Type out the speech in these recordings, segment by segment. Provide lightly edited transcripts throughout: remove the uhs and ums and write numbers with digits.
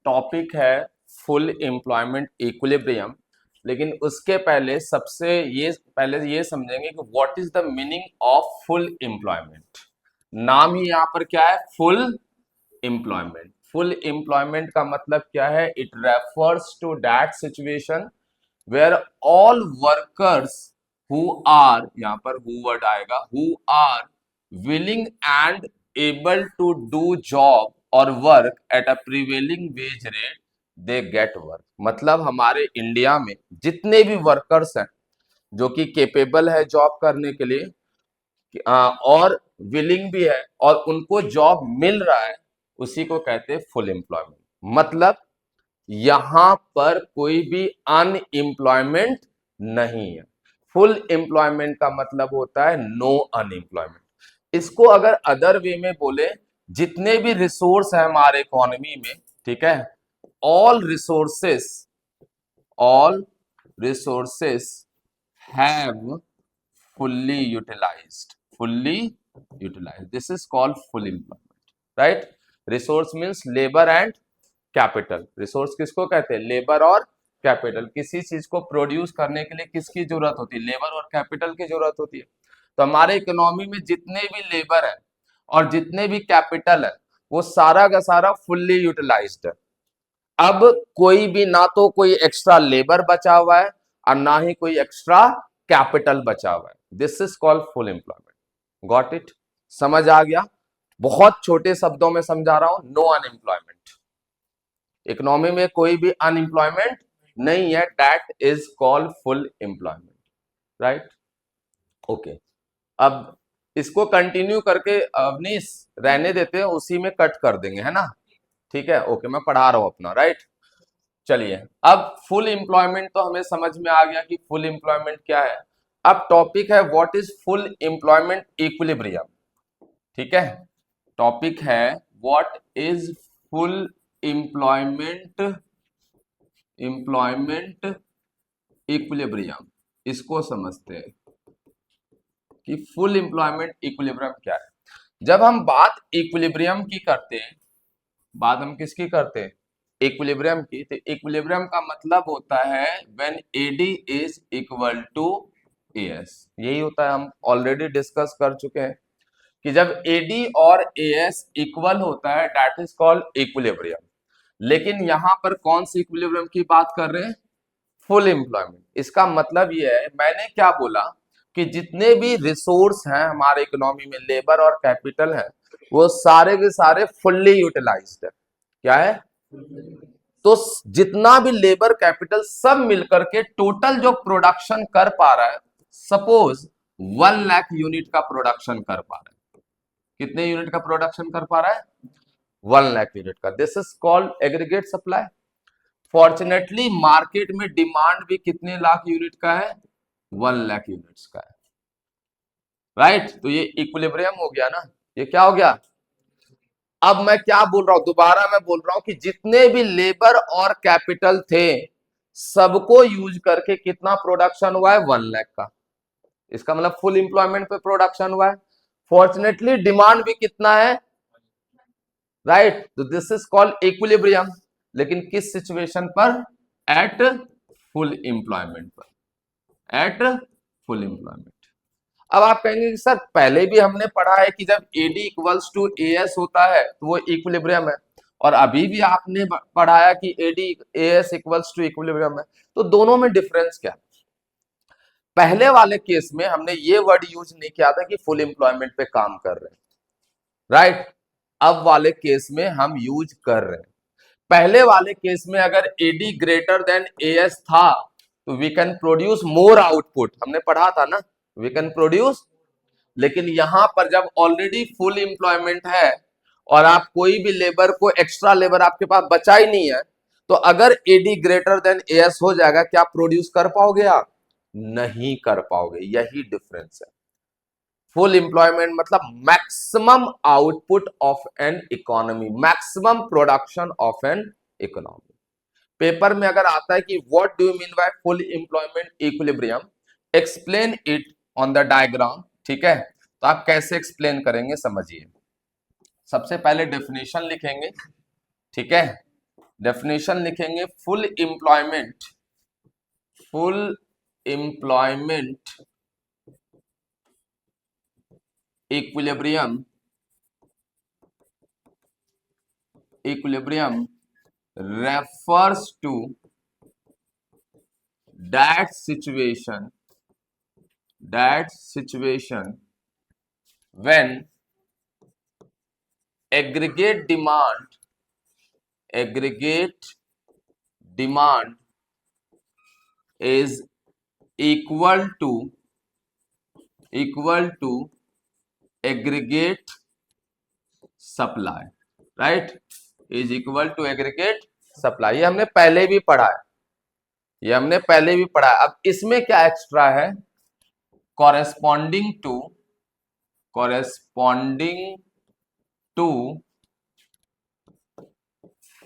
Topic है full employment equilibrium. लेकिन उसके पहले ये समझेंगे कि what is the meaning of full employment. नाम ही यहाँ पर क्या है, फुल एम्प्लॉयमेंट। फुल एम्प्लॉयमेंट का मतलब क्या है, it refers to that situation where all workers who are, यहाँ पर हु वर्ड आएगा, who are willing and able to do job और work at a prevailing wage rate they get work. मतलब हमारे इंडिया में जितने भी वर्कर्स हैं जो कि केपेबल है जॉब करने के लिए और विलिंग भी है और उनको जॉब मिल रहा है, उसी को कहते हैं फुल एम्प्लॉयमेंट। मतलब यहां पर कोई भी अनएम्प्लॉयमेंट नहीं है। फुल एम्प्लॉयमेंट का मतलब होता है नो अनएम्प्लॉयमेंट। इसको अगर अदर वे में बोले, जितने भी रिसोर्स है हमारे इकोनॉमी में, ठीक है, all resources have fully utilized, this is called full employment, right? Resource means labor and capital। Resource किसको कहते हैं, लेबर और कैपिटल। किसी चीज को प्रोड्यूस करने के लिए किसकी जरूरत होती है, लेबर और कैपिटल की जरूरत होती है। तो हमारे इकोनॉमी में जितने भी लेबर है और जितने भी कैपिटल है वो सारा का सारा फुल्ली यूटिलाइज्ड है। अब कोई भी, ना तो कोई एक्स्ट्रा लेबर बचा हुआ है और ना ही कोई एक्स्ट्रा कैपिटल बचा हुआ है। This is called full employment. Got it? समझ आ गया? बहुत छोटे शब्दों में समझा रहा हूं, नो अनएम्प्लॉयमेंट। इकोनॉमी में कोई भी अनएम्प्लॉयमेंट नहीं है, that is called full employment, right? Okay, अब इसको कंटिन्यू करके अवनीश रहने देते हैं, उसी में कट कर देंगे, है ना? ठीक है, ओके, मैं पढ़ा रहा हूं अपना, राइट? चलिए, अब फुल एम्प्लॉयमेंट तो हमें समझ में आ गया कि फुल एम्प्लॉयमेंट क्या है। अब टॉपिक है what is full employment equilibrium. ठीक है, टॉपिक है what is full employment equilibrium. इसको समझते हैं कि फुल एम्प्लॉयमेंट इक्विलिब्रियम क्या है। जब हम बात इक्विलिब्रियम की करते हैं, बात हम किसकी करते हैं, इक्विलिब्रियम की, तो इक्विलिब्रियम का मतलब होता है when AD is equal to AS. यही होता है, हम ऑलरेडी डिस्कस कर चुके हैं कि जब एडी और एएस इक्वल होता है दैट इज कॉल्ड इक्विलिब्रियम। लेकिन यहां पर कौन सी इक्विलिब्रियम की बात कर रहे हैं, फुल एम्प्लॉयमेंट। इसका मतलब ये है, मैंने क्या बोला कि जितने भी रिसोर्स हैं हमारे इकोनॉमी में, लेबर और कैपिटल है, वो सारे के सारे फुल्ली यूटिलाइज्ड है। क्या है? तो जितना भी लेबर कैपिटल सब मिलकर के टोटल जो प्रोडक्शन कर पा रहा है, सपोज 1 लाख यूनिट का प्रोडक्शन कर पा रहा है। कितने यूनिट का प्रोडक्शन कर पा रहा है? 1 लाख यूनिट का। This is called aggregate supply. Fortunately market में डिमांड भी कितने लाख यूनिट का है? 1 लाख यूनिट्स का है, राइट? तो ये इक्विलिब्रियम हो गया ना। ये क्या हो गया? अब मैं क्या बोल रहा हूं, दोबारा मैं बोल रहा हूं कि जितने भी लेबर और कैपिटल थे सबको यूज करके कितना प्रोडक्शन हुआ है? 1 लाख का। इसका मतलब फुल एम्प्लॉयमेंट पे प्रोडक्शन हुआ है। फॉर्चुनेटली डिमांड भी कितना है, राइट? तो दिस इज कॉल्ड इक्विलिब्रियम। लेकिन किस सिचुएशन पर? एट फुल एम्प्लॉयमेंट पर, एट फुल एम्प्लॉयमेंट। अब आप कहेंगे कि सर पहले भी हमने पढ़ा है कि जब एडी इक्वल्स टू एएस होता है तो वो इक्विलिब्रियम है, और अभी भी आपने पढ़ाया कि AD AS equals to equilibrium है। तो दोनों में डिफरेंस क्या है? पहले वाले केस में हमने ये वर्ड यूज नहीं किया था कि फुल एम्प्लॉयमेंट पे काम कर रहे हैं, राइट? अब वाले केस में हम यूज कर रहे हैं। पहले वाले केस में अगर एडी ग्रेटर देन एएस था तो we can produce more output, हमने पढ़ा था ना, वी कैन प्रोड्यूस। लेकिन यहां पर जब ऑलरेडी फुल एम्प्लॉयमेंट है और आप कोई भी लेबर को, एक्स्ट्रा लेबर आपके पास बचा ही नहीं है, तो अगर एडी ग्रेटर देन एएस हो जाएगा, क्या प्रोड्यूस कर पाओगे आप? नहीं कर पाओगे। यही डिफरेंस है। फुल एम्प्लॉयमेंट मतलब maximum output of an economy, maximum production of an economy. Paper में अगर आता है कि what do you mean by full employment equilibrium, explain it on the diagram. ठीक है, तो आप कैसे एक्सप्लेन करेंगे, समझिए। सबसे पहले डेफिनेशन लिखेंगे, ठीक है? डेफिनेशन लिखेंगे, full employment equilibrium refers to that situation when aggregate demand is equal to aggregate supply, right? is equal to aggregate supply। ये हमने पहले भी पढ़ा है, अब इसमें क्या एक्स्ट्रा है, corresponding to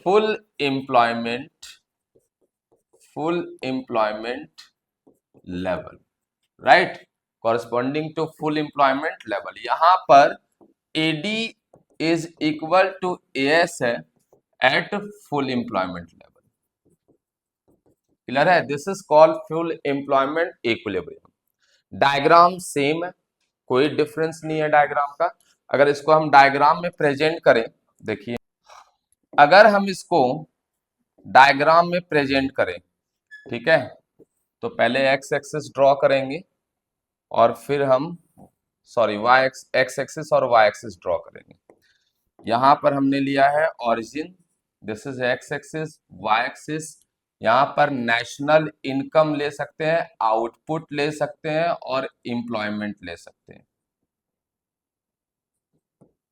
full employment level, right? corresponding to full employment level। यहां पर AD is equal to AS है at full employment level। Clear है? This is called full employment equilibrium। Diagram same है, कोई डिफरेंस नहीं है diagram का। अगर इसको हम डायग्राम में प्रेजेंट करें, देखिए अगर हम इसको डायग्राम में प्रेजेंट करें, ठीक है, तो पहले एक्स एक्सिस ड्रॉ करेंगे और फिर हम एक्स एक्सिस और वाई एक्सिस ड्रॉ करेंगे। यहां पर हमने लिया है origin, this is X axis, Y axis. यहां पर नेशनल इनकम ले सकते हैं, आउटपुट ले सकते हैं और एम्प्लॉयमेंट ले सकते हैं,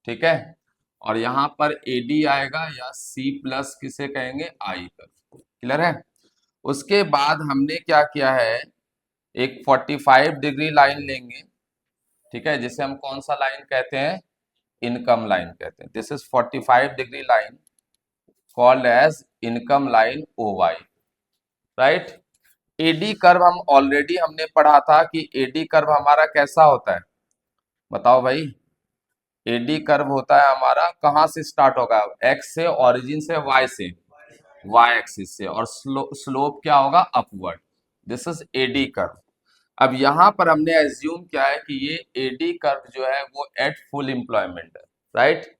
ठीक है। और यहां पर एडी आएगा या सी प्लस किसे कहेंगे, आई कर। क्लियर है? उसके बाद हमने क्या किया है, एक 45 डिग्री लाइन लेंगे, ठीक है, जिसे हम कौन सा लाइन कहते हैं, इनकम लाइन कहते हैं। This is 45 degree line called as income line OY, right. AD curve हम ऑलरेडी हमने पढ़ा था कि एडी कर्व हमारा कैसा होता है, बताओ भाई। एडी कर्व होता है हमारा, कहां से स्टार्ट होगा, एक्स से, ओरिजिन से, वाई से, वाई एक्सिस से, और स्लोप क्या होगा, upward. This is AD curve. अब यहां पर हमने एज्यूम किया है कि ये एडी कर्व जो है वो एट फुल एम्प्लॉयमेंट है, राइट।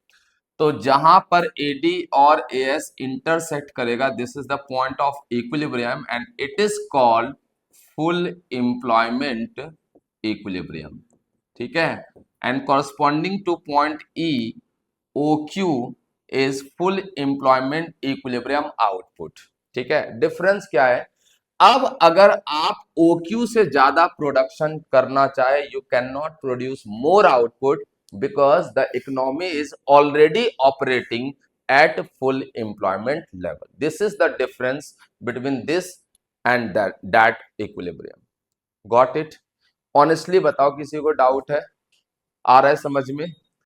तो जहां पर एडी और एएस इंटरसेक्ट करेगा, this is the point of equilibrium and it is called full employment equilibrium, ठीक है। And corresponding two point E OQ is full employment equilibrium output, ठीक है। डिफरेंस क्या है, अब अगर आप OQ से ज्यादा प्रोडक्शन करना चाहे, you can not produce more output because the economy is already operating at full employment level. This is the difference between this and that equilibrium. Got it? Honestly बताओ, किसी को डाउट है, आ रहा है समझ में?